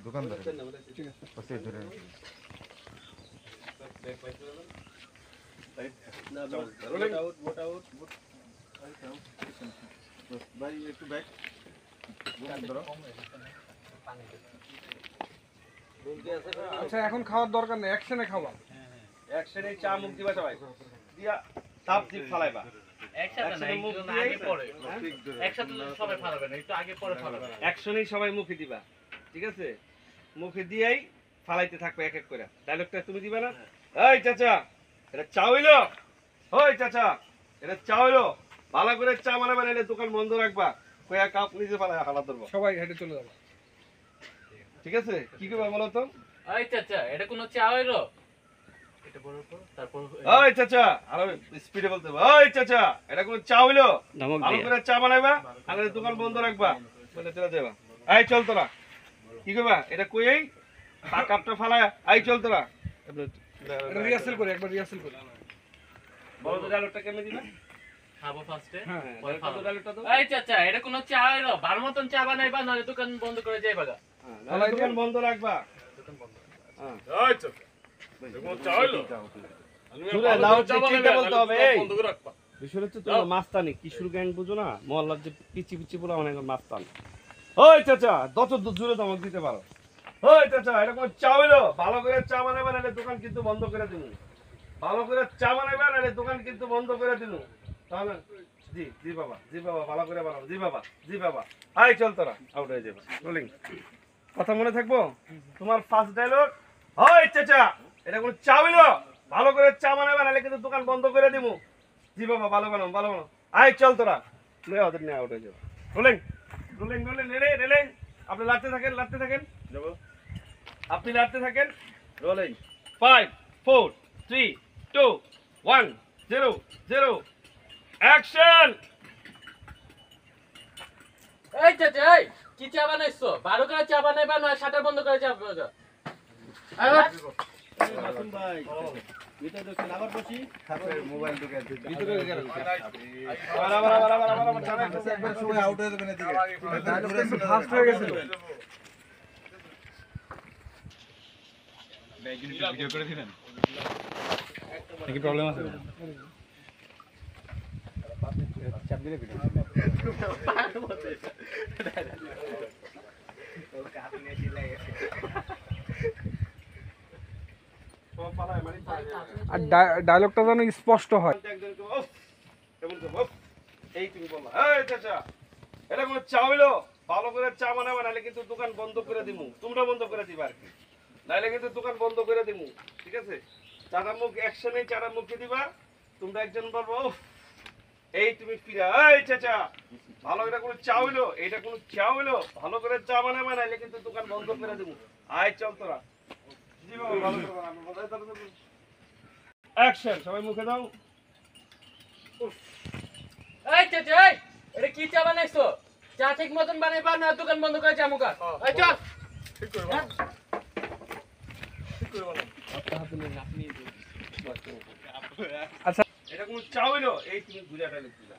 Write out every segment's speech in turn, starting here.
দোকানদার আচ্ছা এখন খাওয়ার দরকার নেই, একশনে খাওয়া। একশনে চা মুখ দিবা সবাই দিয়া তাপ দি ফালাইবা। একসাথে না, একজন আগে পরে একসাথে সবাই ফালাবে না, একটু আগে পরে ফালাবে। একশনেই সবাই মুখে দিবা, ঠিক আছে? মুখে দিয়েই ফালাইতে থাকবে এক এক করে। ডায়লগটা তুমি দিবা না? এই চাচা এটা চা হইলো, ওই চাচা এটা চা হইলো, ভালো করে চা বানাবে, নাইলে দোকান বন্ধ রাখবা। কয়া কাপ নিজে ফালাই হালা ধরবো, সবাই হেঁটে চলে যাবে, ঠিক আছে? কি করবা বলো তো? এই চাচা এটা কোন চা হইলো? এটা বড় করো, তারপর ওই চাচা আরো স্পিডে বলতে হবে। ওই চাচা এটা কোন চা হইলো, ভালো করে চা বানাইবা, আর দোকান বন্ধ রাখবা, বলে চলে যাবা। এই চল তোরা, কি করবা? এটা কইই কাপটা ফালায়, এই চল তোরা। এটা রিহার্সাল করে, একবার রিহার্সাল করে। বড় তো ডায়লগটা কেমনে দিবা? খাবো ফার্স্টে, হ্যাঁ পরে কত ডায়লগটা তো? এই চাচা এটা কোন চা হইলো? ভালো মতন চা বানাইবা, নালে দোকান বন্ধ করে যাইবা গা। হ্যাঁ, দোকান বন্ধ রাখবা। দোকান বন্ধ। হ্যাঁ এই চাচা দেখো চা হইলো সুরে লাউড চিন্তা বলতে হবে। এই বিষয় হচ্ছে তোমরা মাস্তানি কিশোর গ্যাং বুঝো না, মহল্লার যে পিচি পিচি বলে অনেক মাস্তান। ওই চাচা যত জোরে তোমাকে দিতে পারো। ওই চাচা এটা কোন চা হইলো, ভালো করে চা বানাবে, নাহলে দোকান কিন্তু বন্ধ করে দিমু। ভালো করে চা বানাবে, নাহলে দোকান কিন্তু বন্ধ করে দিমু। তাহলে জি জি বাবা, জি বাবা, ভালো করে বানাবো, জি বাবা, জি বাবা। আই চল তোরা, আউট হয়ে যাবে। রোলিং। কথা মনে থাকবো? তোমার ফার্স্ট ডায়লগ, ওই চাচা এটা কোন চা হইলো, ভালো করে চা বানাবে, নাহলে কিন্তু দোকান বন্ধ করে দিমু। জি বাবা, ভালো বানাও, ভালো বানাও। আই চল তোরা, লয়ে ওদের নিয়ে আউট হয়ে যাবে। Rolling rolling rolling railing. আপনি লাড়তে থাকেন, লাড়তে থাকেন, যাবো। আপনি লাড়তে থাকেন। Rolling 5 4 3 2 1 0 0 action. এই চাচা এই কি চা বানাইছো? ভালো করে চা বানাইবা, না শাটার বন্ধ করে চা বানাইবা। মাসুম ভাই ভিতরে ঢুকছেন, আবার বসি মোবাইল ঢুকে ভিতরে গেল। বারা বারা বারা বারা বারা বারা একবার সবাই আউট হয়ে যাবেন এদিকে, ফাস্ট হয়ে গেছিল। ভিডিও করে দিলেন কি প্রবলেম আছে? চাপ দিলে ভিডিও আর ডায়লগটা যেন স্পষ্ট হয়। এই তুমি বললা, এই চাচা এটা কোন চা হইলো, ভালো করে চা বানাবে, নাহলে কিন্তু দোকান বন্ধ করে দিমু। তোমরা বন্ধ করে দিবা আর কি, নাহলে কিন্তু দোকান বন্ধ করে দিমু, ঠিক আছে? চাটা মুখ অ্যাকশনে চাটা মুখে দিবা। তোমরা একজন বলবো এই তুমি ফিরা, এই চাচা ভালো এটা কোন চা হইলো, এটা কোন চা হইলো, ভালো করে চা বানাবে, নাহলে কিন্তু দোকান বন্ধ করে দিমু। আয় চল তোরা, জি বাবা, ভালো করে বানাবো। অ্যাকশন, সবাই মুখে দাও। এই চাচা এই এটা কি চা বানাইছো? চা ঠিক মতন বানাইবা, না দোকান বন্ধ করে চা মুখা। এই চল ঠিক করে বানাও, ঠিক করে বানাও। আচ্ছা এটা কোন চা হইলো, এই তুমি ঘুরাটা লিখছিলা।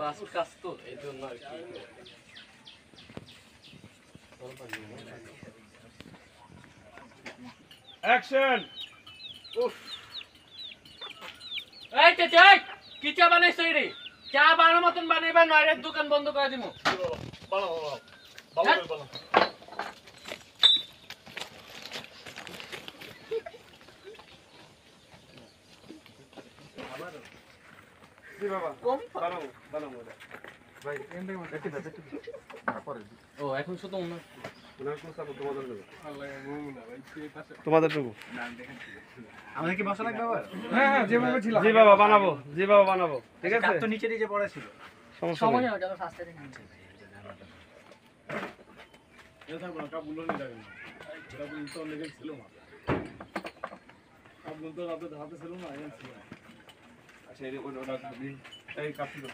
বাস কাজ তো এই জন্য আর কি। অ্যাকশন। এই চাচা এই কি চা বানাইছো? রে চা বানানোর মতন বানাইবা, না এর দোকান বন্ধ করে দিমু। বানাও বানাও ভালো করে বানাও। জি বাবা, বানাবো বানাবো এটা। ভাই দেখি দাও, দেখি পরে ও এখন শুধু মনে ওনার কোন সাপোর্ট তোমাদের দেব, তোমাদের দেব। আমাদের কি মশলা লাগবে আবার? হ্যাঁ হ্যাঁ যেভাবে ছিল। জি বাবা বানাবো, জি বাবা বানাবো, ঠিক আছে? কাপ তো নিচে নিচে পড়া ছিল। সমস্যা নেই। এটা থাকবো না, কাপগুলো নিয়ে যাবেন। কাপগুলো তো লেগে ছিল না, কাপগুলো তো হাতে ছিল না, ছিল। আচ্ছা এই ওটা এই কাপড়